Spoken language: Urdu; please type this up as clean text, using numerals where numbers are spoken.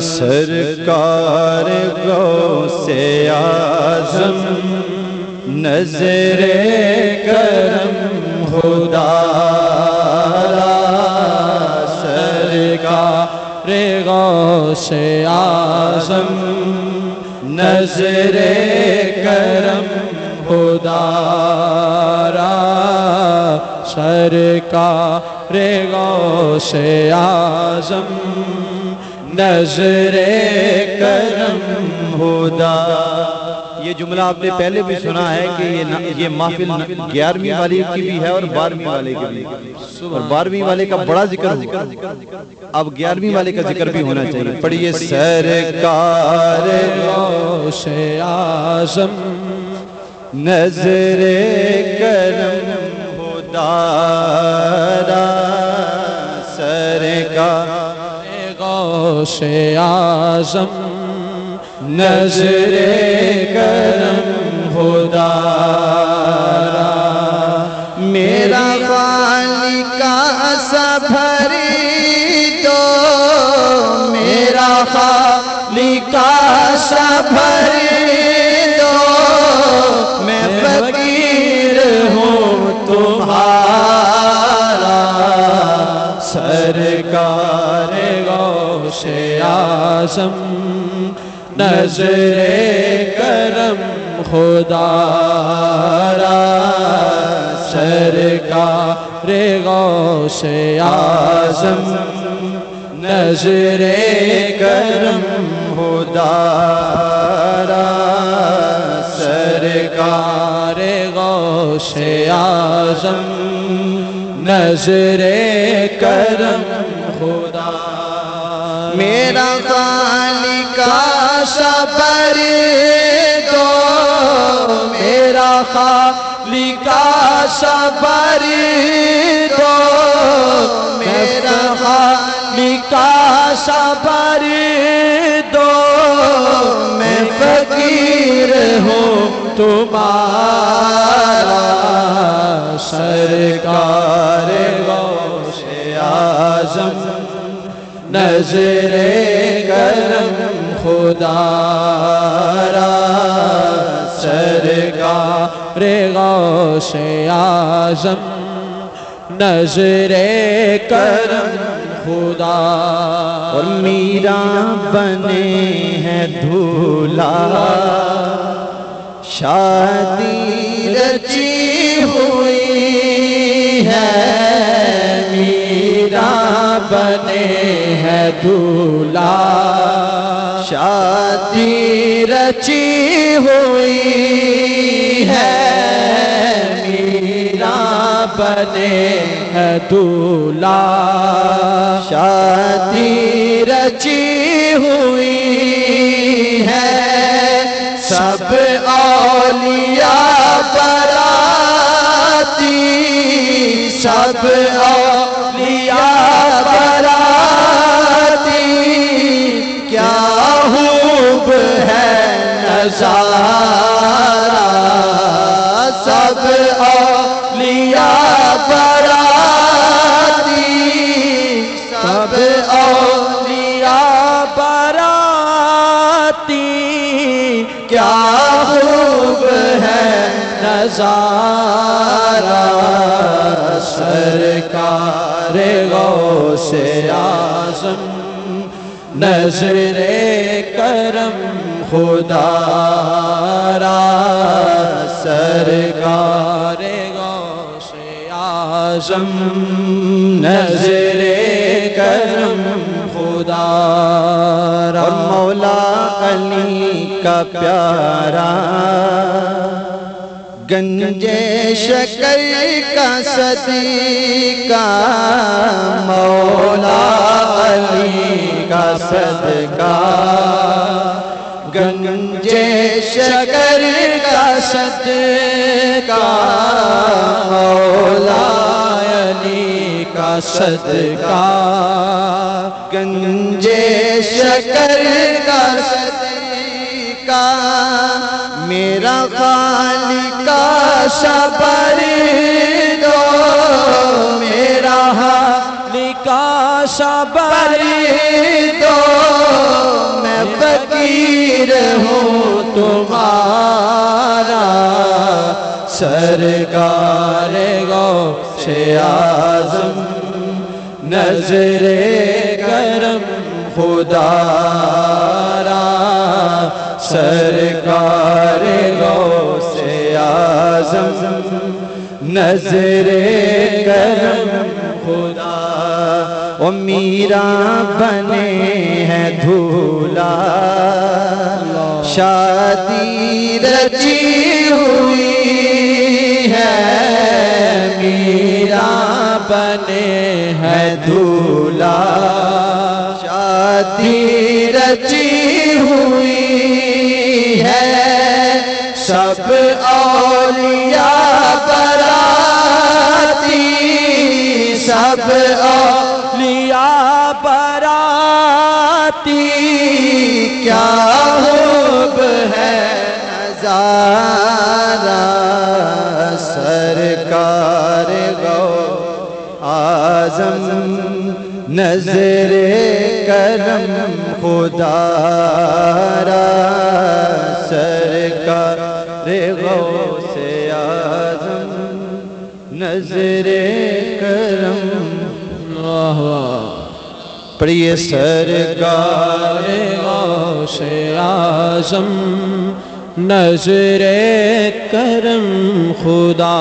سرکار غوث اعظم نظر کرم خدا را، سرکار غوث اعظم نظر کرم خدا را، سرکار غوث اعظم نظر کرم خدا۔ یہ جملہ آپ نے پہلے بھی سنا ہے کہ یہ محفل 11ویں والے کی بھی ہے اور 12ویں والے کی بھی، اور 12ویں والے کا بڑا ذکر ہوا، اب 11ویں والے کا ذکر بھی ہونا چاہیے۔ پڑھیے سرکار غوث اعظم نظر کرم خدا را، سرکار غوث اعظم نظر کرم خدا را، میرا خالق سا بھری دو، میرا خالق سا بھری دو، میں فقیر ہوں تمہارا، سرکار غوث اعظم نظر کرم خدا را، سرکار غوث اعظم نظر کرم خدا را، سرکار غوث اعظم نظر کرم خدا۔ میرا خالق سا بھری دو، میرا خالق سا بھری دو، میرا خالق سا بھری دو، میں فقیر ہوں تمہارا، سرکار غوث اعظم نظر کرم خدا را، سرکار غوث اعظم نظر کرم خدا۔ اور میرا بنے ہے دھولا، شادی رچی ہوئی ہے، میرا بنے ہے دھولا، شادی رچی ہوئی ہے، میرا بنے ہے دھولا، شادی رچی ہوئی ہے، سب اولیاء براتی، سب اولیاء براتی، کیا خوب ہے نظارہ، سب اولیاء براتی، سب اولیاء براتی، کیا خوب ہے نظارہ، سرکار غوث اعظم نظر کرم خدا را، سرکار غوث اعظم نظر کرم خدا را۔ اور مولا علی کا پیارا گنجے شکر کا صدقہ، مولا علی کا صدقہ، گنجے شکر کا صدقہ، مولا علی کا صدقہ، گنجے شکر کا صدقہ، میرا خالق سا بھری دو، میرا خالق سا بھری دو، فقیر ہوں تمہارا سرکار غوث اعظم نظر کرم خدا را سرکار غوث اعظم نظر کرم خدا و میرا بنے ہیں دھولا شادی رچی ہوئی ہے میرا بنے ہیں دھولا شادی رچی ہوئی ہے سب اولیاء براتی سب اولیاء براتی کیا خوب ہے نظارہ سرکار غوث اعظم نظر کرم خدا را سرکار غوث اعظم نظر کرم پڑھیے سرکار غوث اعظم نظر کرم خدا